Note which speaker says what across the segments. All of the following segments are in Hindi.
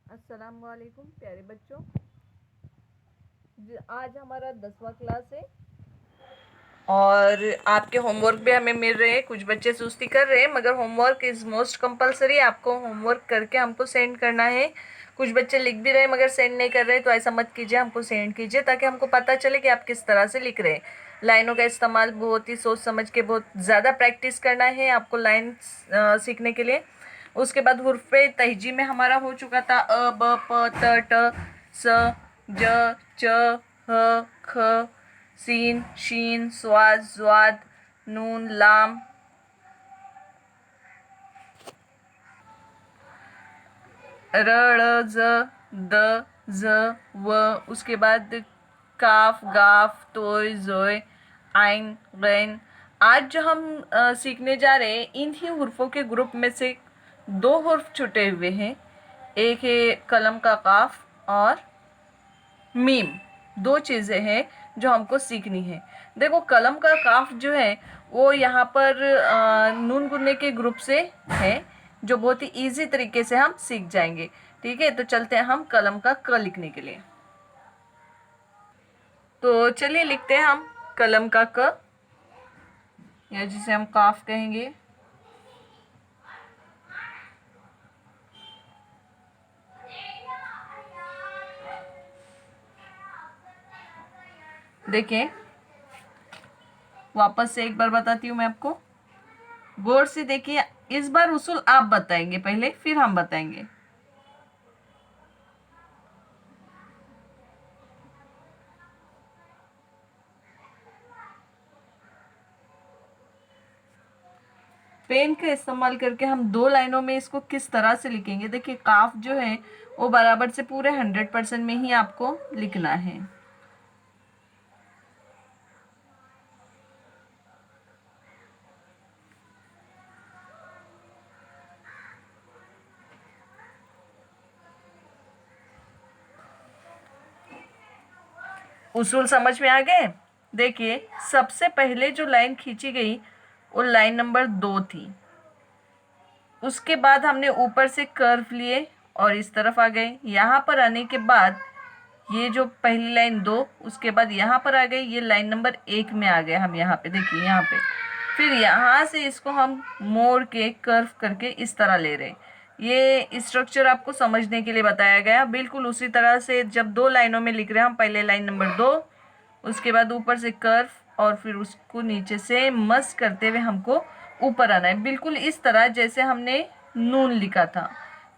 Speaker 1: अस्सलाम वालेकुम प्यारे बच्चों। आज हमारा 10वां क्लास है और आपके होमवर्क भी हमें मिल रहे हैं। कुछ बच्चे सुस्ती कर रहे हैं, मगर होमवर्क इज़ मोस्ट कंपलसरी। आपको होमवर्क करके हमको सेंड करना है। कुछ बच्चे लिख भी रहे हैं मगर सेंड नहीं कर रहे, तो ऐसा मत कीजिए, हमको सेंड कीजिए ताकि हमको पता चले कि आप किस तरह से लिख रहे हैं। लाइनों का इस्तेमाल बहुत ही सोच समझ के बहुत ज़्यादा प्रैक्टिस करना है आपको लाइन सीखने के लिए। उसके बाद हुर्फ़े तहजी में हमारा हो चुका था अ ब प त ट स ज च ह ख सीन शीन स्वाद ज्वाद नून लाम र ज द ज व। उसके बाद काफ गाफ तोय जोय आइन गैन। आज जो हम सीखने जा रहे हैं, इन ही हुर्फों के ग्रुप में से दो हुर्फ छुटे हुए हैं। एक है कलम का काफ और मीम। दो चीज़ें हैं जो हमको सीखनी है। देखो, कलम का काफ जो है वो यहाँ पर नून गुन्ने के ग्रुप से है, जो बहुत ही इजी तरीके से हम सीख जाएंगे। ठीक है, तो चलते हैं हम कलम का क लिखने के लिए। तो चलिए लिखते हैं हम कलम का क, या जिसे हम काफ कहेंगे। देखिए, वापस से एक बार बताती हूँ मैं आपको, गौर से देखिए। इस बार उसूल आप बताएंगे पहले, फिर हम बताएंगे। पेन का इस्तेमाल करके हम दो लाइनों में इसको किस तरह से लिखेंगे। देखिए, काफ जो है वो बराबर से पूरे 100% में ही आपको लिखना है। उसूल समझ में आ गए। देखिए, सबसे पहले जो लाइन खींची गई वो लाइन नंबर 2 थी। उसके बाद हमने ऊपर से कर्व लिए और इस तरफ आ गए। यहाँ पर आने के बाद ये जो पहली लाइन 2, उसके बाद यहाँ पर आ गई, ये लाइन नंबर 1 में आ गए हम। यहाँ पे देखिए, यहाँ पे फिर यहाँ से इसको हम मोड़ के कर्व करके इस तरह ले रहे। ये स्ट्रक्चर आपको समझने के लिए बताया गया। बिल्कुल उसी तरह से जब दो लाइनों में लिख रहे हैं हम, पहले लाइन नंबर 2, उसके बाद ऊपर से कर्व और फिर उसको नीचे से मस करते हुए हमको ऊपर आना है। बिल्कुल इस तरह जैसे हमने नून लिखा था,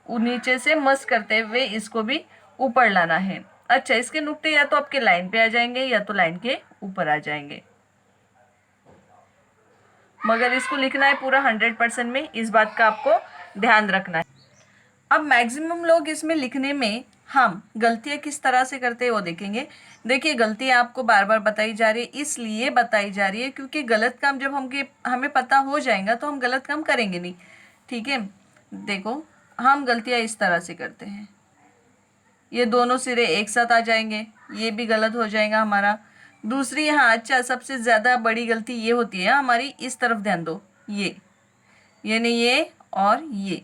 Speaker 1: नीचे से मस करते हुए इसको भी ऊपर लाना है। अच्छा, इसके नुक्ते या तो आपके लाइन पे आ जाएंगे या तो लाइन के ऊपर आ जाएंगे, मगर इसको लिखना है पूरा 100% में। इस बात का आपको ध्यान रखना है। अब मैक्सिमम लोग इसमें लिखने में हम गलतियां किस तरह से करते हैं वो देखेंगे। देखिए, गलतियां आपको बार बार बताई जा रही है, इसलिए बताई जा रही है क्योंकि गलत काम जब हमें पता हो जाएगा तो हम गलत काम करेंगे नहीं। ठीक है, देखो, हम गलतियां इस तरह से करते हैं। ये दोनों सिरे एक साथ आ जाएंगे, ये भी गलत हो जाएगा हमारा। दूसरी, यहाँ अच्छा, सबसे ज़्यादा बड़ी गलती ये होती है हमारी, इस तरफ ध्यान दो, यानी ये और ये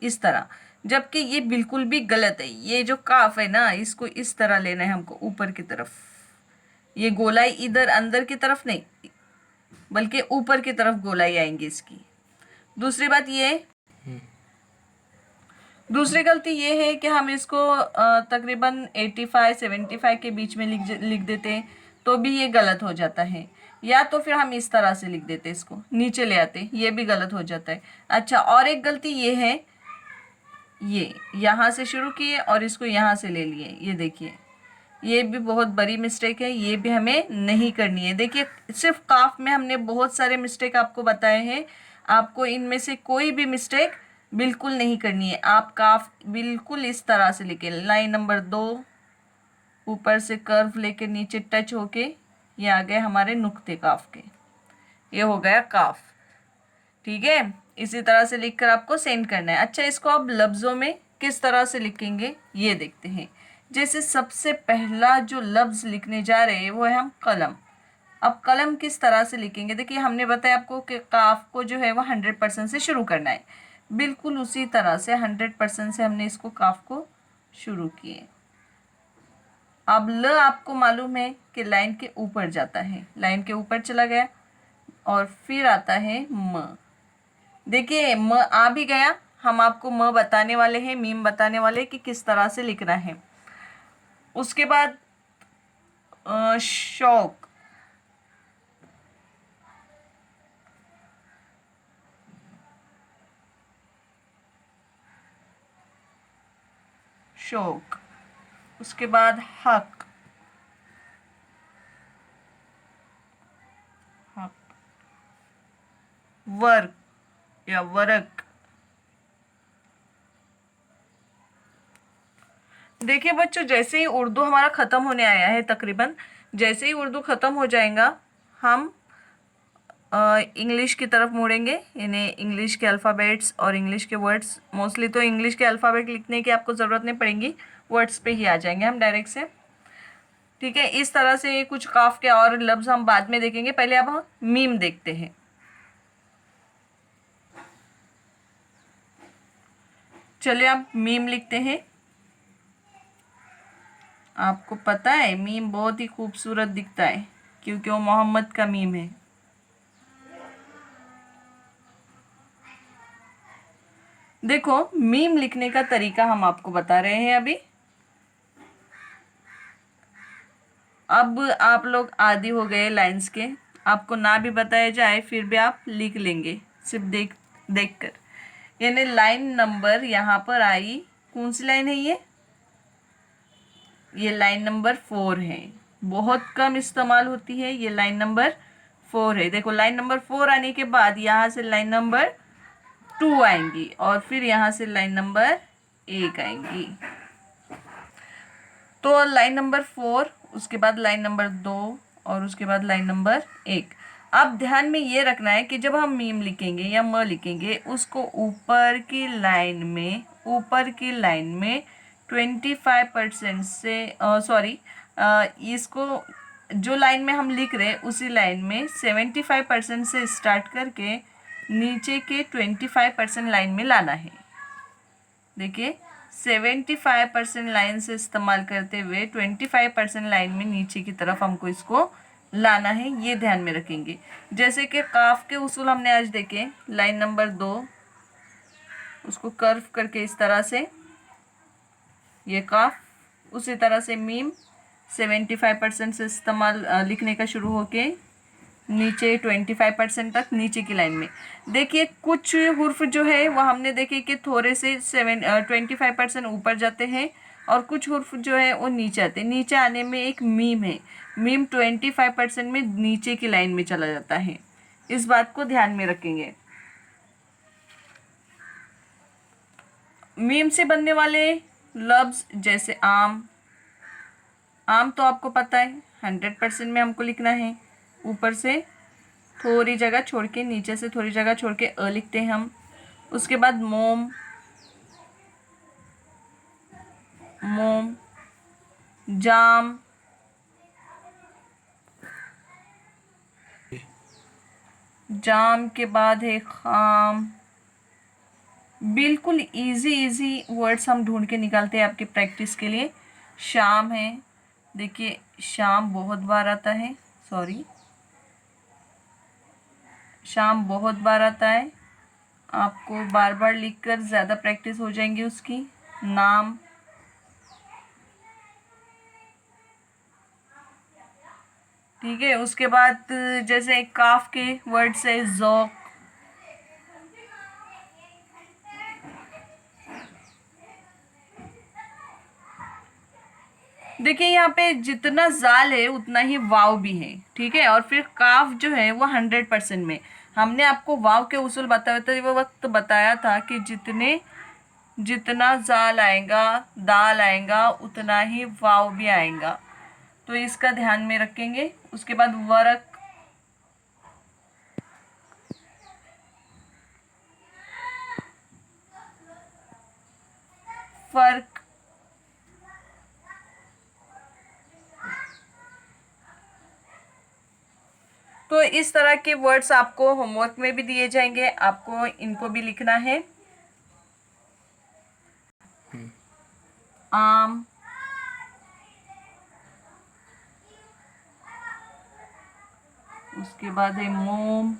Speaker 1: इस तरह, जबकि ये बिल्कुल भी गलत है। ये जो काफ है ना, इसको इस तरह लेना है हमको, ऊपर की तरफ। ये गोलाई इधर अंदर की तरफ नहीं, बल्कि ऊपर की तरफ गोलाई आएंगी इसकी। दूसरी बात ये, दूसरी गलती ये है कि हम इसको तकरीबन 85-75 के बीच में लिख देते हैं, तो भी ये गलत हो जाता है। या तो फिर हम इस तरह से लिख देते, इसको नीचे ले आते, ये भी गलत हो जाता है। अच्छा, और एक गलती ये है, ये यहाँ से शुरू किए और इसको यहाँ से ले लिए, ये देखिए, ये भी बहुत बड़ी मिस्टेक है, ये भी हमें नहीं करनी है। देखिए, सिर्फ काफ में हमने बहुत सारे मिस्टेक आपको बताए हैं, आपको इनमें से कोई भी मिस्टेक बिल्कुल नहीं करनी है। आप काफ बिल्कुल इस तरह से लिखे, लाइन नंबर 2, ऊपर से कर्व लेके नीचे टच होके ये आ गए हमारे नुक्ते काफ के, ये हो गया काफ। ठीक है, इसी तरह से लिखकर आपको सेंड करना है। अच्छा, इसको आप लफ्ज़ों में किस तरह से लिखेंगे ये देखते हैं। जैसे सबसे पहला जो लफ्ज़ लिखने जा रहे हैं वो है हम कलम। अब कलम किस तरह से लिखेंगे, देखिए, हमने बताया आपको कि काफ को जो है वो 100% से शुरू करना है। बिल्कुल उसी तरह से 100% से हमने इसको काफ को शुरू किए। अब ल आपको मालूम है कि लाइन के ऊपर जाता है, लाइन के ऊपर चला गया और फिर आता है म। देखिए म आ भी गया, हम आपको म बताने वाले हैं, मीम बताने वाले कि किस तरह से लिखना है। उसके बाद शौक, शौक। उसके बाद हक, हक। वर्क या वर्क। देखिए बच्चों, जैसे ही उर्दू हमारा ख़त्म होने आया है, तकरीबन जैसे ही उर्दू ख़त्म हो जाएगा हम इंग्लिश की तरफ मुड़ेंगे, यानी इंग्लिश के अल्फ़ाबेट्स और इंग्लिश के वर्ड्स। मोस्टली तो इंग्लिश के अल्फ़ाबेट लिखने की आपको ज़रूरत नहीं पड़ेगी, वर्ड्स पे ही आ जाएंगे हम डायरेक्ट से। ठीक है, इस तरह से कुछ काफ के और लफ्ज़ हम बाद में देखेंगे, पहले अब हम मीम देखते हैं। चलिए अब मीम लिखते हैं। आपको पता है मीम बहुत ही खूबसूरत दिखता है क्योंकि वो मोहम्मद का मीम है। देखो मीम लिखने का तरीका हम आपको बता रहे हैं अभी। अब आप लोग आदी हो गए लाइंस के, आपको ना भी बताया जाए फिर भी आप लिख लेंगे सिर्फ देख कर। यानी लाइन नंबर यहाँ पर आई, कौन सी लाइन है ये लाइन नंबर 4 है। बहुत कम इस्तेमाल होती है, ये लाइन नंबर 4 है। देखो लाइन नंबर 4 आने के बाद यहाँ से लाइन नंबर 2 आएंगी और फिर यहाँ से लाइन नंबर 1 आएंगी। तो लाइन नंबर 4, उसके बाद लाइन नंबर 2 और उसके बाद लाइन नंबर 1। अब ध्यान में ये रखना है कि जब हम मीम लिखेंगे या म लिखेंगे, उसको ऊपर की लाइन में 25% से इसको जो लाइन में हम लिख रहे हैं उसी लाइन में 75% से स्टार्ट करके नीचे के 25% लाइन में लाना है। देखिए 75% लाइन से इस्तेमाल करते हुए 25% लाइन में नीचे की तरफ हमको इसको लाना है, ये ध्यान में रखेंगे। जैसे कि काफ के उसूल हमने आज देखे, लाइन नंबर 2 उसको कर्व करके इस तरह से ये काफ, उसी तरह से मीम 75% से इस्तेमाल लिखने का शुरू होके नीचे 25% तक नीचे की लाइन में। देखिए कुछ हुर्फ जो है वह हमने देखे कि थोड़े से 25% ऊपर जाते हैं और कुछ हुर्फ जो है वो नीचे आते हैं। नीचे आने में एक मीम है, मीम 25% में नीचे की लाइन में चला जाता है, इस बात को ध्यान में रखेंगे। मीम से बनने वाले लफ्ज़ जैसे आम, आम तो आपको पता है 100% में हमको लिखना है, ऊपर से थोड़ी जगह छोड़ के, नीचे से थोड़ी जगह छोड़ के अ लिखते हैं हम। उसके बाद मोम, मोम, जाम, जाम के बाद है खाम। बिल्कुल इजी वर्ड्स हम ढूंढ के निकालते हैं आपकी प्रैक्टिस के लिए। शाम है, देखिए शाम बहुत बार आता है, शाम बहुत बार आता है, आपको बार बार लिखकर ज़्यादा प्रैक्टिस हो जाएंगी उसकी। नाम, ठीक है। उसके बाद जैसे काफ के वर्ड से ज़ौक, देखिए यहाँ पे जितना जाल है उतना ही वाव भी है, ठीक है। और फिर काफ जो है वो 100% में, हमने आपको वाव के उसूल बताया था, वो वक्त बताया था कि जितना जाल आएगा, दाल आएगा, उतना ही वाव भी आएगा, तो इसका ध्यान में रखेंगे। उसके बाद वरक, फर्क, तो इस तरह के वर्ड्स आपको होमवर्क में भी दिए जाएंगे, आपको इनको भी लिखना है। आम, उसके बाद है मोम,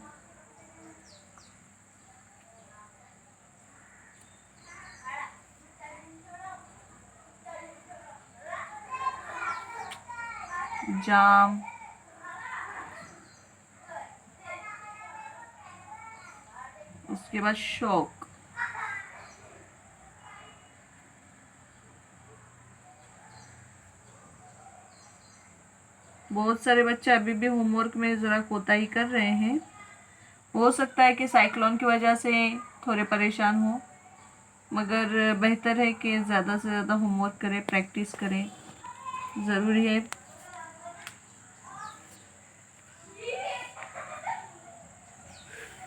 Speaker 1: जाम, उसके बाद शौक। बहुत सारे बच्चे अभी भी होमवर्क में ज़रा कोताही कर रहे हैं। हो सकता है कि साइक्लोन की वजह से थोड़े परेशान हो, मगर बेहतर है कि ज़्यादा से ज़्यादा होमवर्क करें, प्रैक्टिस करें, ज़रूरी है।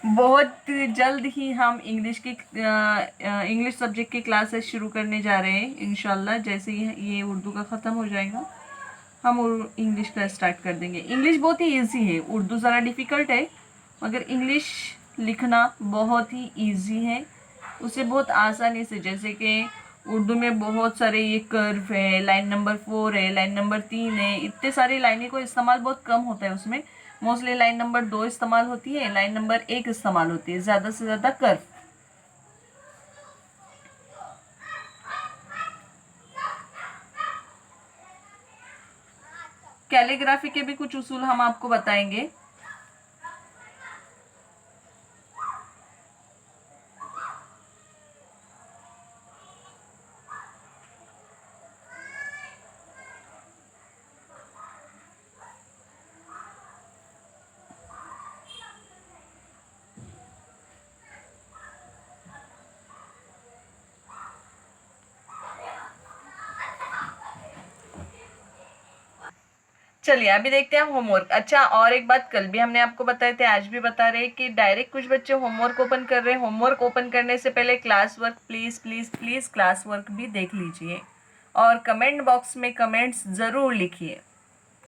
Speaker 1: बहुत जल्द ही हम इंग्लिश सब्जेक्ट की क्लासेस शुरू करने जा रहे हैं इंशाल्लाह। जैसे ही ये उर्दू का ख़त्म हो जाएगा हम इंग्लिश का स्टार्ट कर देंगे। इंग्लिश बहुत ही इजी है, उर्दू ज़रा डिफ़िकल्ट है, मगर इंग्लिश लिखना बहुत ही इजी है। उसे बहुत आसानी से, जैसे कि उर्दू में बहुत सारे ये कर्व है, लाइन नंबर 4 है, लाइन नंबर 3 है, इतने सारी लाइनें को इस्तेमाल बहुत कम होता है उसमें। मोस्टली लाइन नंबर 2 इस्तेमाल होती है, लाइन नंबर 1 इस्तेमाल होती है, ज़्यादा से ज़्यादा कर्व। कैलीग्राफी के भी कुछ उसूल हम आपको बताएंगे। चलिए अभी देखते हैं होमवर्क। अच्छा, और एक बात कल भी हमने आपको बताए थे, आज भी बता रहे हैं कि डायरेक्ट कुछ बच्चे होमवर्क ओपन कर रहे हैं। होमवर्क ओपन करने से पहले class work please please please class work भी देख लीजिए और कमेंट बॉक्स में कमेंट्स ज़रूर लिखिए।